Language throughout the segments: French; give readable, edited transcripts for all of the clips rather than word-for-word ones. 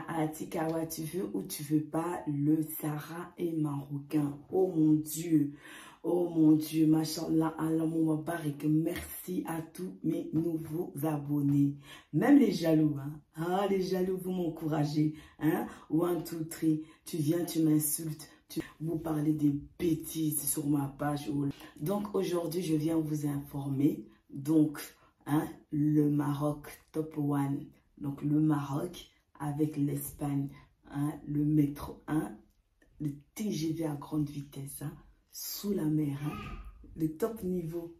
Atikawa, tu veux ou tu veux pas, le Sahara est marocain. Oh mon Dieu, machallah, Allah Moubarak, merci à tous mes nouveaux abonnés. Même les jaloux, hein. Ah, les jaloux, vous m'encouragez, hein. 1, 2, 3, tu viens, tu m'insultes, vous parlez des bêtises sur ma page. Donc aujourd'hui, je viens vous informer, donc, hein, le Maroc, top 1. Donc le Maroc avec l'Espagne, hein, le métro 1, le TGV à grande vitesse, hein, sous la mer, hein, le top niveau.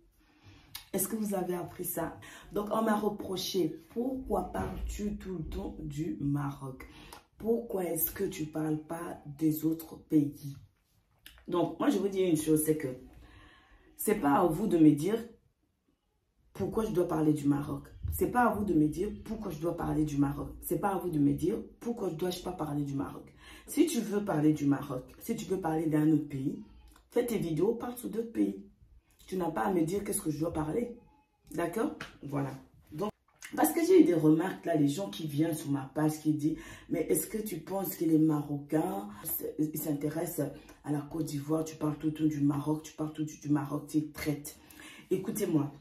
Est-ce que vous avez appris ça? Donc on m'a reproché, pourquoi parles-tu tout le temps du Maroc? Pourquoi est-ce que tu ne parles pas des autres pays? Donc moi je vous dis une chose, c'est que c'est pas à vous de me dire pourquoi je dois parler du Maroc. C'est pas à vous de me dire pourquoi je dois parler du Maroc. C'est pas à vous de me dire pourquoi je dois pas parler du Maroc. Si tu veux parler du Maroc, si tu veux parler d'un autre pays, fais tes vidéos, parle sur d'autres pays. Tu n'as pas à me dire qu'est-ce que je dois parler. D'accord? Voilà. Donc, parce que j'ai eu des remarques là, les gens qui viennent sur ma page qui disent, mais est-ce que tu penses que les Marocains, ils s'intéressent à la Côte d'Ivoire, tu parles tout le temps du Maroc, tu parles tout du Maroc, tu traites. Écoutez-moi.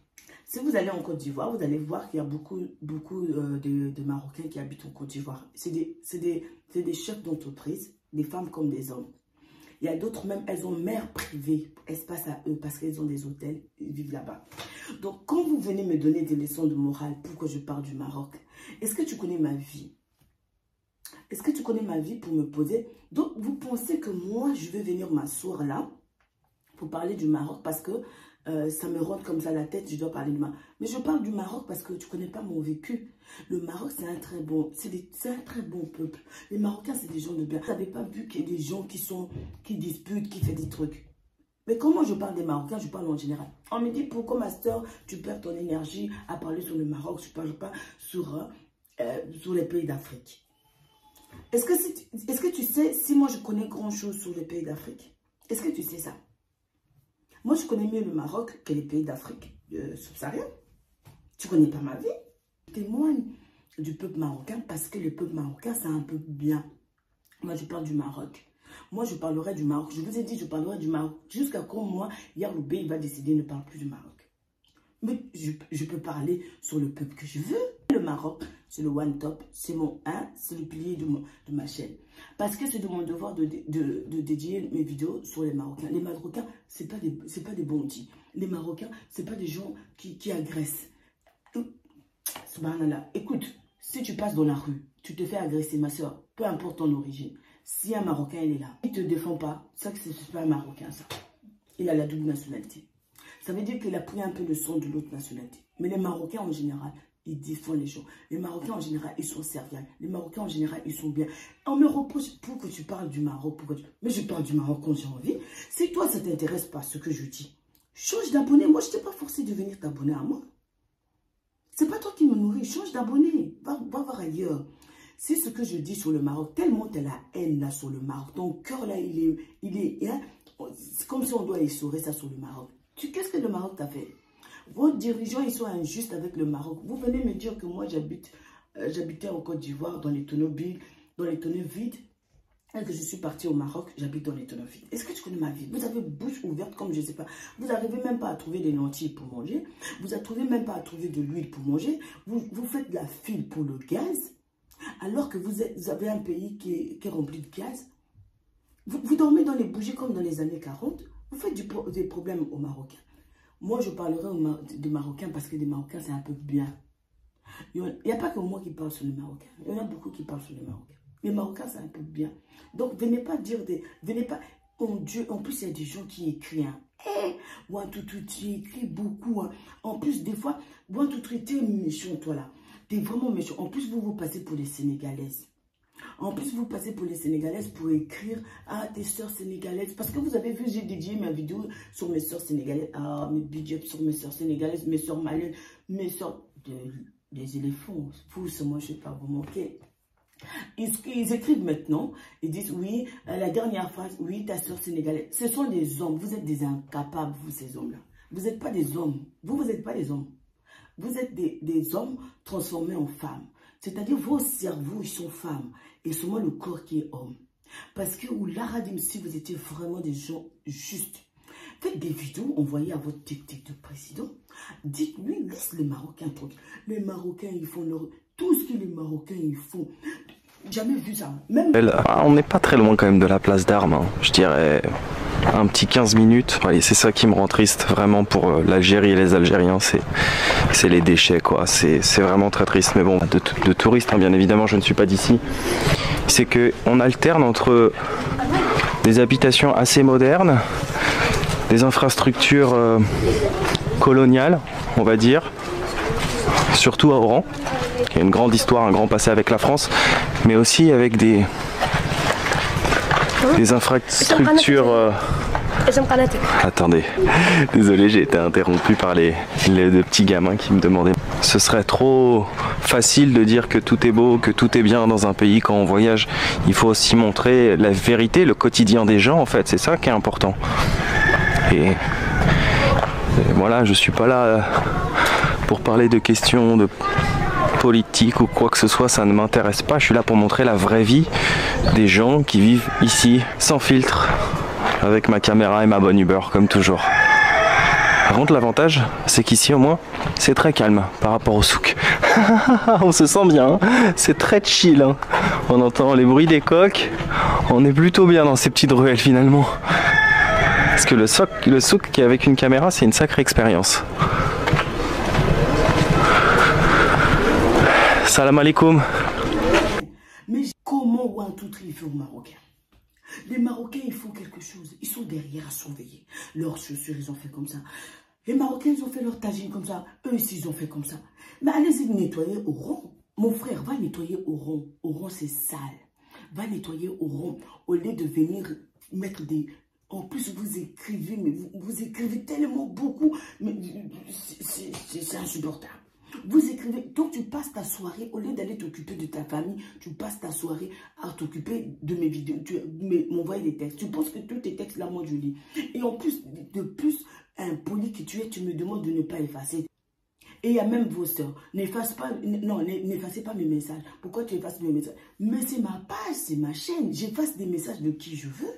Si vous allez en Côte d'Ivoire, vous allez voir qu'il y a beaucoup de Marocains qui habitent en Côte d'Ivoire. C'est des chefs d'entreprise, des femmes comme des hommes. Il y a d'autres même, elles ont mère privée, espace à eux, parce qu'elles ont des hôtels, ils vivent là-bas. Donc, quand vous venez me donner des leçons de morale, pourquoi je parle du Maroc, est-ce que tu connais ma vie? Est-ce que tu connais ma vie pour me poser? Donc, vous pensez que moi, je vais venir m'asseoir là pour parler du Maroc parce que ça me rentre comme ça la tête, je dois parler du Maroc. Mais je parle du Maroc parce que tu ne connais pas mon vécu. Le Maroc, c'est un très bon peuple. Les Marocains, c'est des gens de bien. Vous n'avez pas vu qu'il y a des gens qui disputent, qui font des trucs. Mais comment je parle des Marocains, je parle en général. On me dit, pourquoi, ma soeur, tu perds ton énergie à parler sur le Maroc, je ne parle pas sur les pays d'Afrique. Est-ce que tu sais, si moi je connais grand chose sur les pays d'Afrique? Est-ce que tu sais ça? Moi, je connais mieux le Maroc que les pays d'Afrique subsaharienne. Tu connais pas ma vie. Je témoigne du peuple marocain parce que le peuple marocain, c'est un peuple bien. Moi, je parle du Maroc. Moi, je parlerai du Maroc. Je vous ai dit, je parlerai du Maroc. Jusqu'à quand, moi, hier, le pays va décider de ne parler plus du Maroc. Mais je peux parler sur le peuple que je veux. Le Maroc, c'est le one top, c'est mon 1, c'est le pilier de ma chaîne. Parce que c'est de mon devoir de dédier mes vidéos sur les Marocains. Les Marocains, c'est pas des bandits. Les Marocains, c'est pas des gens qui agressent. Subhanallah. Écoute, si tu passes dans la rue, tu te fais agresser, ma soeur, peu importe ton origine. Si un Marocain, il est là, il ne te défend pas, ça que c'est pas un Marocain, ça. Il a la double nationalité. Ça veut dire qu'il a pris un peu le sang de l'autre nationalité. Mais les Marocains, en général, ils défendent les gens. Les Marocains, en général, ils sont serviables. Les Marocains, en général, ils sont bien. On me reproche, pourquoi tu parles du Maroc? Mais je parle du Maroc quand j'ai envie. Si toi, ça ne t'intéresse pas, ce que je dis, change d'abonné. Moi, je ne t'ai pas forcé de venir t'abonner à moi. C'est pas toi qui me nourris. Change d'abonné. Va voir ailleurs. C'est ce que je dis sur le Maroc. Tellement tu as la haine là sur le Maroc. Ton cœur là, il est hein? C'est comme si on doit essorer ça sur le Maroc. Qu'est-ce que le Maroc t'a fait? Vos dirigeants, ils sont injustes avec le Maroc. Vous venez me dire que moi, j'habitais en Côte d'Ivoire, dans les tonneaux vides, et que je suis partie au Maroc, j'habite dans les tonneaux vides. Est-ce que tu connais ma vie? Vous avez bouche ouverte comme je ne sais pas. Vous n'arrivez même pas à trouver des lentilles pour manger. Vous n'arrivez même pas à trouver de l'huile pour manger. Vous faites de la file pour le gaz, alors que vous avez un pays qui est rempli de gaz. Vous dormez dans les bougies comme dans les années 40. Vous faites des problèmes aux Marocains. Moi, je parlerai des Marocains parce que les Marocains, c'est un peu bien. Il n'y a pas que moi qui parle sur les Marocains. Il y en a beaucoup qui parlent sur les Marocains. Les Marocains, c'est un peu bien. Donc, venez pas dire venez pas... Oh Dieu, en plus, il y a des gens qui écrivent. Hein. Tu écris beaucoup. Hein. En plus, des fois, t'es méchant, toi, là. T'es vraiment méchant. En plus, vous passez pour les Sénégalaises. En plus, vous passez pour les Sénégalaises pour écrire à tes sœurs sénégalaises. Parce que vous avez vu, j'ai dédié ma vidéo sur mes sœurs sénégalaises. Ah, mes big up sur mes sœurs sénégalaises, mes sœurs maliennes, mes sœurs des éléphants. Pousse, moi, je ne sais pas vous manquer. Ils écrivent maintenant, ils disent oui, la dernière phrase, oui, ta sœur sénégalaise. Ce sont des hommes, vous êtes des incapables, vous, ces hommes-là. Vous n'êtes pas des hommes. Vous n'êtes pas des hommes. Vous êtes des hommes transformés en femmes. C'est-à-dire vos cerveaux, ils sont femmes. Et seulement le corps qui est homme. Parce que l'aradim, si vous étiez vraiment des gens justes, faites des vidéos, envoyez à votre tic-tic de président. Dites-lui, laisse les Marocains tranquilles. Les Marocains, ils font tout ce que les Marocains, ils font. Jamais vu ça. Même... On n'est pas très loin quand même de la place d'Armes. Hein. Je dirais un petit 15 minutes. Ouais, c'est ça qui me rend triste vraiment pour l'Algérie et les Algériens. C'est les déchets, quoi. C'est vraiment très triste. Mais bon, de touristes, hein, bien évidemment, je ne suis pas d'ici. C'est qu'on alterne entre des habitations assez modernes, des infrastructures coloniales, on va dire, surtout à Oran. Il y a une grande histoire, un grand passé avec la France, mais aussi avec des infrastructures... Attendez, désolé, j'ai été interrompu par les deux petits gamins qui me demandaient. Ce serait trop facile de dire que tout est beau, que tout est bien dans un pays quand on voyage. Il faut aussi montrer la vérité, le quotidien des gens en fait, c'est ça qui est important. Et voilà, je suis pas là pour parler de questions de politique ou quoi que ce soit, ça ne m'intéresse pas. Je suis là pour montrer la vraie vie des gens qui vivent ici, sans filtre, avec ma caméra et ma bonne Uber, comme toujours. Par contre, l'avantage, c'est qu'ici, au moins, c'est très calme par rapport au souk. On se sent bien, hein, c'est très chill. Hein. On entend les bruits des coqs. On est plutôt bien dans ces petites ruelles, finalement. Parce que le souk qui est avec une caméra, c'est une sacrée expérience. Salam alaikum. Mais comment Ouantoutri fait aux Marocains? Les Marocains, ils font quelque chose. Ils sont derrière à surveiller. Leurs chaussures, ils ont fait comme ça. Les Marocains, ils ont fait leur tagine comme ça. Eux ici, ils ont fait comme ça. Mais allez-y nettoyer Oran. Mon frère, va nettoyer Oran. Oran, c'est sale. Va nettoyer Oran. Au lieu de venir mettre des... En plus, vous écrivez, mais vous écrivez tellement beaucoup. Mais c'est insupportable. Vous écrivez, donc tu passes ta soirée, au lieu d'aller t'occuper de ta famille, tu passes ta soirée à t'occuper de mes vidéos, tu m'envoyer des textes. Tu penses que tous tes textes là, moi je lis. Et en plus, de plus impoli que tu es, tu me demandes de ne pas effacer. Et il y a même vos soeurs. N'effacez pas mes messages. Pourquoi tu effaces mes messages? Mais c'est ma page, c'est ma chaîne. J'efface des messages de qui je veux.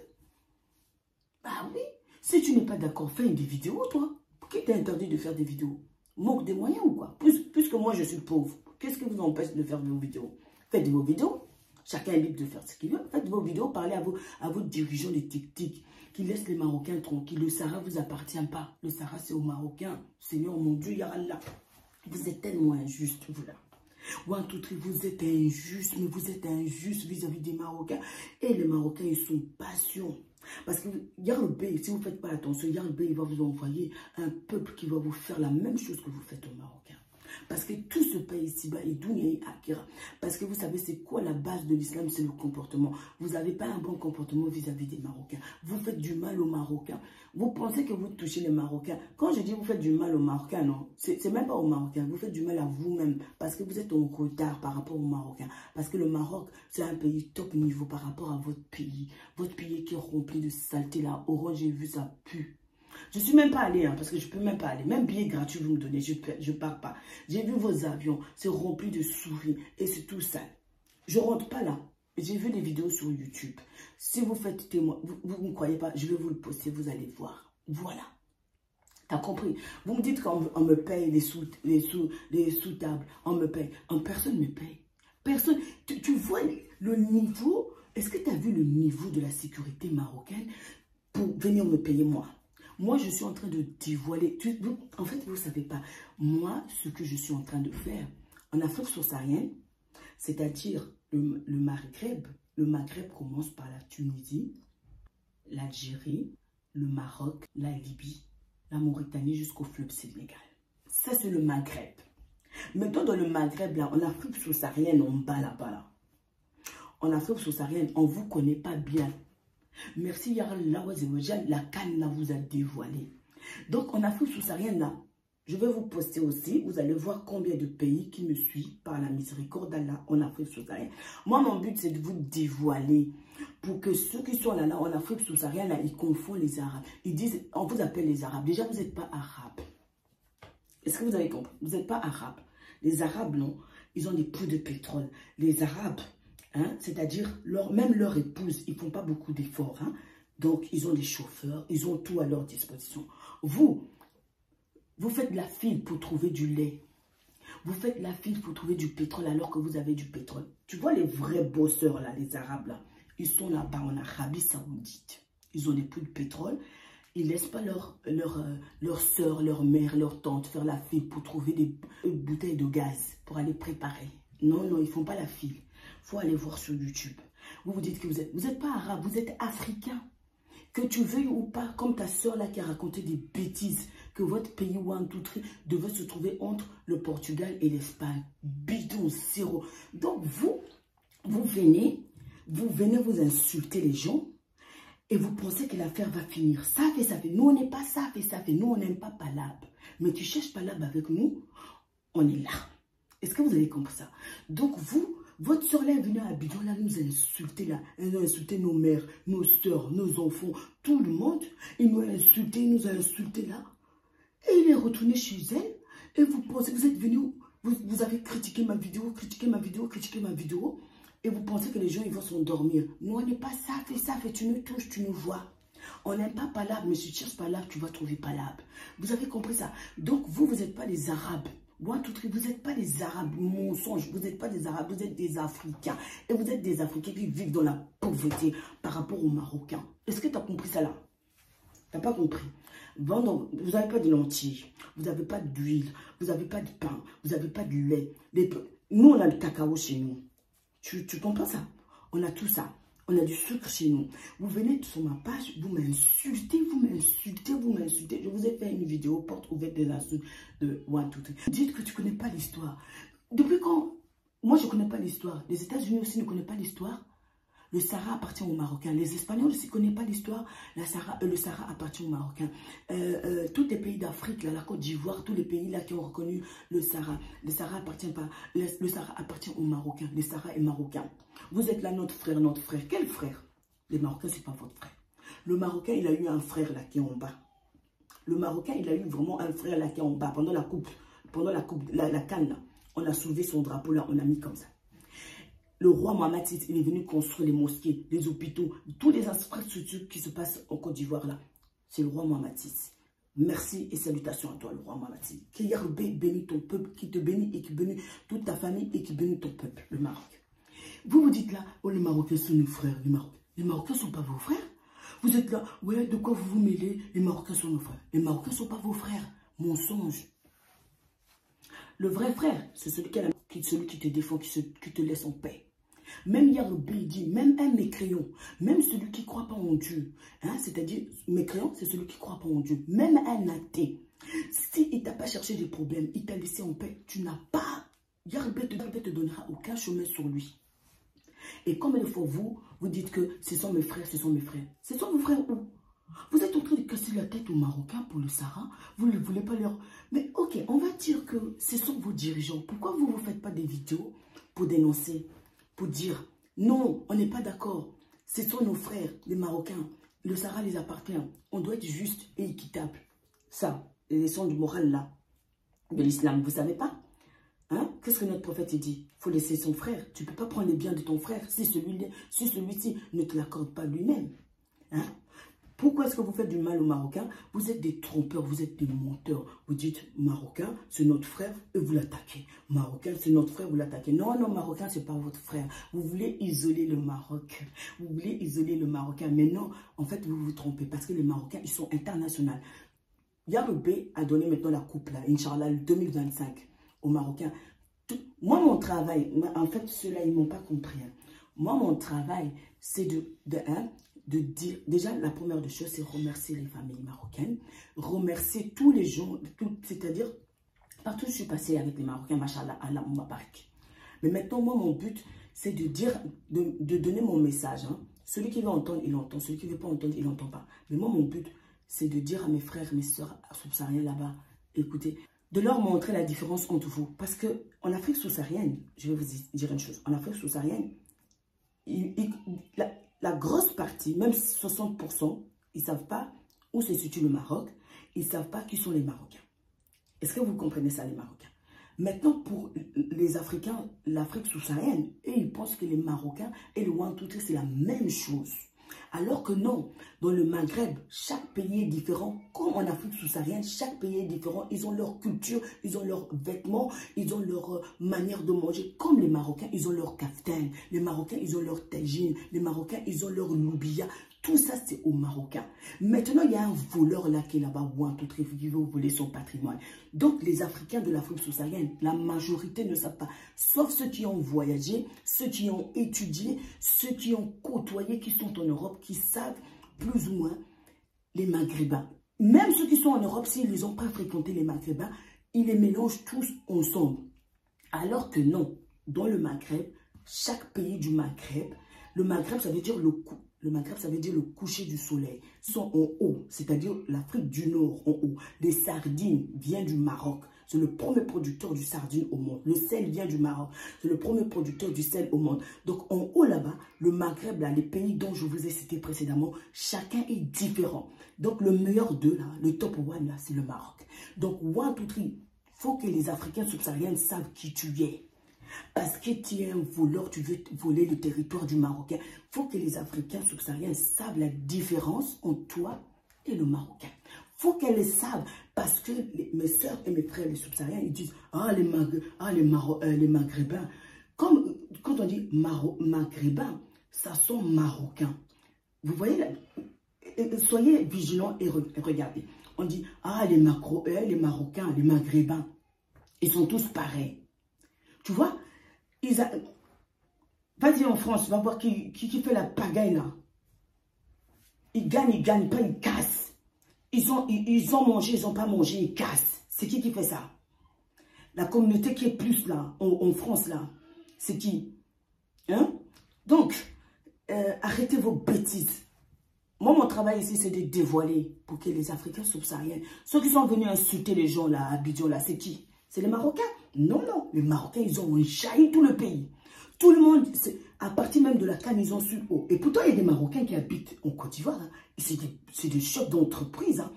Bah oui. Si tu n'es pas d'accord, fais des vidéos, toi. Qui t'a interdit de faire des vidéos? Manque des moyens ou quoi? Puisque moi je suis pauvre, qu'est-ce qui vous empêche de faire vos vidéos? Faites vos vidéos, chacun est libre de faire ce qu'il veut. Faites vos vidéos, parlez à vos dirigeants, les tic-tic, qui laissent les Marocains tranquilles. Le Sahara ne vous appartient pas. Le Sahara c'est aux Marocains. Seigneur mon Dieu, Ya Allah. Vous êtes tellement injuste, vous là. Ouantoutri, vous êtes injuste, mais vous êtes injuste vis-à-vis des Marocains. Et les Marocains, ils sont patients. Parce que Yarlbé, si vous ne faites pas attention, Yarlbé, il va vous envoyer un peuple qui va vous faire la même chose que vous faites aux Marocains. Parce que tout ce pays ici-bas est Dounia et Akira. Parce que vous savez, c'est quoi la base de l'islam? C'est le comportement. Vous n'avez pas un bon comportement vis-à-vis des Marocains. Vous faites du mal aux Marocains. Vous pensez que vous touchez les Marocains. Quand je dis vous faites du mal aux Marocains, non, c'est même pas aux Marocains. Vous faites du mal à vous-même. Parce que vous êtes en retard par rapport aux Marocains. Parce que le Maroc, c'est un pays top niveau par rapport à votre pays. Votre pays qui est rempli de saleté là. Orange, j'ai vu ça pue. Je ne suis même pas allée, hein, parce que je ne peux même pas aller. Même billet gratuit, vous me donnez, je ne pars pas. J'ai vu vos avions, c'est rempli de souris et c'est tout sale. Je ne rentre pas là. J'ai vu des vidéos sur YouTube. Si vous faites témoin, vous ne croyez pas, je vais vous le poster, vous allez voir. Voilà. T'as compris? Vous me dites qu'on me paye les sous-tables, on me paye. Personne ne me paye. Personne. Tu vois le niveau, est-ce que tu as vu le niveau de la sécurité marocaine pour venir me payer moi? Moi, je suis en train de dévoiler. En fait, vous ne savez pas. Moi, ce que je suis en train de faire en Afrique subsaharienne, c'est-à-dire le Maghreb commence par la Tunisie, l'Algérie, le Maroc, la Libye, la Mauritanie jusqu'au fleuve Sénégal. Ça, c'est le Maghreb. Maintenant, dans le Maghreb, là, en Afrique subsaharienne, on bat là-bas. Là. En Afrique subsaharienne, on ne vous connaît pas bien. Merci, Yarallah, la canne vous a dévoilé. Donc, en Afrique subsaharienne, là, je vais vous poster aussi. Vous allez voir combien de pays qui me suivent par la miséricorde d'Allah en Afrique subsaharienne. Moi, mon but, c'est de vous dévoiler pour que ceux qui sont là en Afrique subsaharienne, là, ils confondent les Arabes. Ils disent, on vous appelle les Arabes. Déjà, vous n'êtes pas Arabes. Est-ce que vous avez compris? Vous n'êtes pas Arabes. Les Arabes, non. ils ont des puits de pétrole. Les Arabes, hein, c'est-à-dire même leur épouse, ils ne font pas beaucoup d'efforts. Hein. Donc, ils ont des chauffeurs, ils ont tout à leur disposition. Vous faites la file pour trouver du lait. Vous faites la file pour trouver du pétrole alors que vous avez du pétrole. Tu vois les vrais bosseurs, là, les Arabes, là, ils sont là-bas en Arabie Saoudite. Ils ont des puits de pétrole. Ils ne laissent pas leur soeur, leur mère, leur tante faire la file pour trouver des bouteilles de gaz pour aller préparer. Non, non, ils ne font pas la file. Il faut aller voir sur YouTube. Vous vous dites que vous n'êtes pas arabe, vous êtes africain. Que tu veuilles ou pas, comme ta soeur là qui a raconté des bêtises, que votre pays devait se trouver entre le Portugal et l'Espagne. Bidon, zéro. Donc vous venez vous insulter les gens et vous pensez que l'affaire va finir. Ça fait. Nous, on n'est pas ça fait. Nous, on n'aime pas Palab. Mais tu cherches Palab avec nous, on est là. Est-ce que vous avez compris ça? Donc votre soeur là est venue à Abidjan, là, nous a insulté là. Elle a insulté nos mères, nos soeurs, nos enfants, tout le monde. Il nous a insulté là. Et il est retourné chez elle. Et vous pensez, vous êtes venu, vous avez critiqué ma vidéo. Et vous pensez que les gens, ils vont s'endormir. Nous, on n'est pas ça fait. Tu nous touches, tu nous vois. On n'aime pas Palab, mais si tu cherches Palab, tu vas trouver Palab. Vous avez compris ça? Donc, vous n'êtes pas des Arabes. Vous n'êtes pas des Arabes, mensonge, vous n'êtes pas des Arabes, vous êtes des Africains. Et vous êtes des Africains qui vivent dans la pauvreté par rapport aux Marocains. Est-ce que tu as compris ça là? Tu n'as pas compris? Vous n'avez pas de lentilles, vous n'avez pas d'huile, vous n'avez pas de pain, vous n'avez pas de lait. Nous, on a le cacao chez nous. Tu comprends ça? On a tout ça. On a du sucre chez nous. Vous venez sur ma page, vous m'insultez. Je vous ai fait une vidéo porte ouverte des insultes de 1, 2, 3. Dites que tu ne connais pas l'histoire. Depuis quand? Moi, je ne connais pas l'histoire. Les États-Unis aussi ne connaissent pas l'histoire. Le Sahara appartient aux Marocains. Les Espagnols aussi ne connaissent pas l'histoire. Le Sahara appartient aux Marocains. Tous les pays d'Afrique, la Côte d'Ivoire, tous les pays là qui ont reconnu le Sahara. Le Sahara appartient pas. Le Sahara appartient aux Marocains. Le Sahara est marocain. Vous êtes là, notre frère. Quel frère? Les Marocains, ce n'est pas votre frère. Le Marocain, il a eu un frère là qui est en bas. Le Marocain, il a eu vraiment un frère là qui est en bas. Pendant la coupe, la canne là, on a soulevé son drapeau là, on a mis comme ça. Le roi Mohamed VI, il est venu construire les mosquées, les hôpitaux, tous les infrastructures qui se passent en Côte d'Ivoire là. C'est le roi Mohamed VI. Merci et salutations à toi, le roi Mohamed VI. Que Yahweh bénisse ton peuple, qui te bénit et qui bénit toute ta famille et qui bénit ton peuple, le Maroc. Vous vous dites là, oh les Marocains sont nos frères, les Marocains ne sont pas vos frères. Vous êtes là, ouais, de quoi vous vous mêlez? Les Marocains sont nos frères. Les Marocains ne sont pas vos frères. Mensonge. Le vrai frère, c'est celui qui te défend, qui te laisse en paix. Même Yahweh dit, même un mécréant, même celui qui ne croit pas en Dieu, hein, c'est-à-dire, mécréant, c'est celui qui ne croit pas en Dieu, même un athée, s'il ne t'a pas cherché des problèmes, il t'a laissé en paix, tu n'as pas, Yahweh te donnera aucun chemin sur lui. Et comme il faut vous dites que ce sont mes frères, ce sont mes frères. Ce sont vos frères où? Vous êtes en train de casser la tête aux Marocains pour le Sahara. Vous ne voulez pas leur... Mais ok, on va dire que ce sont vos dirigeants. Pourquoi vous ne faites pas des vidéos pour dénoncer? Pour dire, non, on n'est pas d'accord. Ce sont nos frères, les Marocains. Le Sahara les appartient. On doit être juste et équitable. Ça, les leçons du moral là, de l'islam, vous ne savez pas? Hein? Qu'est-ce que notre prophète dit? Il faut laisser son frère. Tu ne peux pas prendre les biens de ton frère si celui-ci ne te l'accorde pas lui-même. Hein? Pourquoi est-ce que vous faites du mal aux Marocains? Vous êtes des trompeurs, vous êtes des menteurs. Vous dites, Marocain, c'est notre frère, et vous l'attaquez. Marocain, c'est notre frère, vous l'attaquez. Non, non, Marocain, ce n'est pas votre frère. Vous voulez isoler le Maroc. Vous voulez isoler le Marocain. Mais non, en fait, vous vous trompez. Parce que les Marocains, ils sont internationaux. Yahweh a donné maintenant la coupe, là, Inch'Allah, le 2025, aux Marocains. Moi, mon travail, en fait, ceux-là, ils ne m'ont pas compris. Hein. Moi, mon travail, c'est de dire, déjà, la première des choses, c'est remercier les familles marocaines, remercier tous les gens, c'est-à-dire, partout où je suis passée avec les Marocains, machallah, Allah Moubarak. Mais maintenant, moi, mon but, c'est de dire, de donner mon message. Hein. Celui qui veut entendre, il entend. Celui qui ne veut pas entendre, il n'entend pas. Mais moi, mon but, c'est de dire à mes frères, mes soeurs subsahariens là-bas, écoutez, de leur montrer la différence entre vous. Parce qu'en Afrique subsaharienne, je vais vous dire une chose, en Afrique subsaharienne, la grosse partie, même 60%, ils ne savent pas où se situe le Maroc. Ils ne savent pas qui sont les Marocains. Est-ce que vous comprenez ça, les Marocains? Maintenant, pour les Africains, l'Afrique sous-saharienne, et ils pensent que les Marocains et le Wantouté, c'est la même chose. Alors que non, dans le Maghreb, chaque pays est différent. Comme en Afrique sous-saharienne, chaque pays est différent. Ils ont leur culture, ils ont leurs vêtements, ils ont leur manière de manger. Comme les Marocains, ils ont leur kaftan. Les Marocains, ils ont leur tagine. Les Marocains, ils ont leur loubia. Tout ça, c'est aux Marocains. Maintenant, il y a un voleur là qui est là-bas, qui veut voler son patrimoine. Donc, les Africains de l'Afrique sous-saharienne, la majorité ne savent pas. Sauf ceux qui ont voyagé, ceux qui ont étudié, ceux qui ont côtoyé, qui sont en Europe, qui savent plus ou moins les Maghrébins. Même ceux qui sont en Europe, s'ils ne ont pas fréquenté les Maghrébins, ils les mélangent tous ensemble. Alors que non, dans le Maghreb, chaque pays du Maghreb, le Maghreb, ça veut dire le Maghreb, ça veut dire le coucher du soleil. Ils sont en haut, c'est-à-dire l'Afrique du Nord en haut. Les sardines viennent du Maroc. C'est le premier producteur du sardine au monde. Le sel vient du Maroc. C'est le premier producteur du sel au monde. Donc en haut là-bas, le Maghreb, là, les pays dont je vous ai cité précédemment, chacun est différent. Donc le meilleur d'eux, là, le top one, là, c'est le Maroc. Donc one, two, three, il faut que les Africains subsahariens savent qui tu es. Parce que tu es un voleur, tu veux voler le territoire du Marocain. Il faut que les Africains subsahariens savent la différence entre toi et le Marocain. Il faut qu'elles le savent. Parce que mes soeurs et mes frères, les subsahariens, ils disent « Ah, les Maghrébins ». Comme quand on dit Maghrébins, ça sent marocain. Vous voyez, soyez vigilants et regardez. On dit « Ah, les Marocains, les Maghrébins, ils sont tous pareils ». Tu vois, vas-y en France, va voir qui fait la pagaille là. Ils gagnent pas, ils cassent. Ils ont mangé, ils n'ont pas mangé, ils cassent. C'est qui fait ça? La communauté qui est plus là, en France là, c'est qui? Hein? Donc, arrêtez vos bêtises. Moi, mon travail ici, c'est de dévoiler pour que les Africains subsahariens, ceux qui sont venus insulter les gens là, à Abidjan là, c'est qui? C'est les Marocains? Non, non. Les Marocains, ils ont envahi tout le pays. Tout le monde, à partir même de la Cannes, ils ont su haut. Et pourtant, il y a des Marocains qui habitent en Côte d'Ivoire. Hein. C'est des chefs d'entreprise. Hein.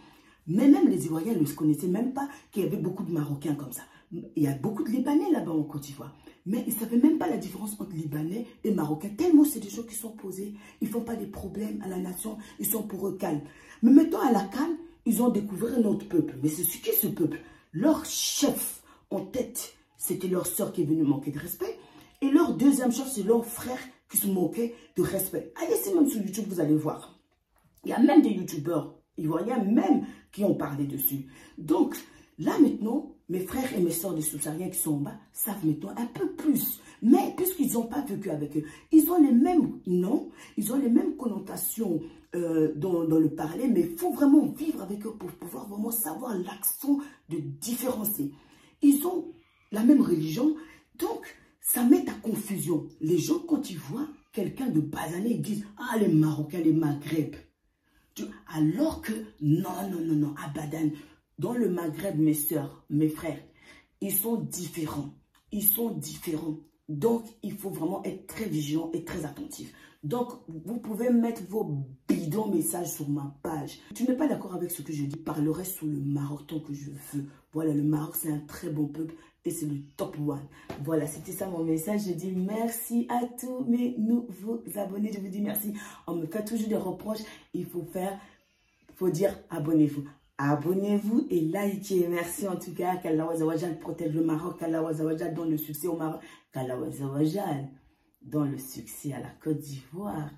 Mais même les Ivoiriens ne se connaissaient même pas qu'il y avait beaucoup de Marocains comme ça. Il y a beaucoup de Libanais là-bas en Côte d'Ivoire. Mais ils ne savaient même pas la différence entre Libanais et Marocains. Tellement c'est des gens qui sont posés. Ils ne font pas des problèmes à la nation. Ils sont pour eux calmes. Mais maintenant, à la Cannes, ils ont découvert notre peuple. Mais c'est ce qu'est ce peuple. Leur chef en tête, c'était leur soeur qui est venue manquer de respect. Et leur deuxième chef, c'est leur frère qui se moquait de respect. Allez, c'est même sur YouTube, vous allez voir. Il y a même des YouTubeurs ivoiriens même qui ont parlé dessus. Donc, là maintenant, mes frères et mes soeurs des subsahariens qui sont en bas savent maintenant un peu plus. Mais puisqu'ils n'ont pas vécu avec eux, ils ont les mêmes noms, ils ont les mêmes connotations dans le parler, mais il faut vraiment vivre avec eux pour pouvoir vraiment savoir l'accent de différencier. Ils ont la même religion, donc ça met à confusion. Les gens, quand ils voient quelqu'un de basané, ils disent « Ah, les Marocains, les Maghreb ». Alors que, non, Abadan, dans le Maghreb, mes soeurs, mes frères, ils sont différents. Ils sont différents. Donc, il faut vraiment être très vigilant et très attentif. Donc, vous pouvez mettre vos bidons messages sur ma page. Tu n'es pas d'accord avec ce que je dis, parlerai sur le Maroc tant que je veux. Voilà, le Maroc, c'est un très bon peuple et c'est le top one. Voilà, c'était ça mon message. Je dis merci à tous mes nouveaux abonnés. Je vous dis merci. On me fait toujours des reproches. Il faut dire abonnez-vous. Abonnez-vous et likez. Merci en tout cas. Qu'Allah Azawajal protège le Maroc. Qu'Allah Azawajal donne le succès au Maroc. Qu'Allah Azawajal donne le succès à la Côte d'Ivoire.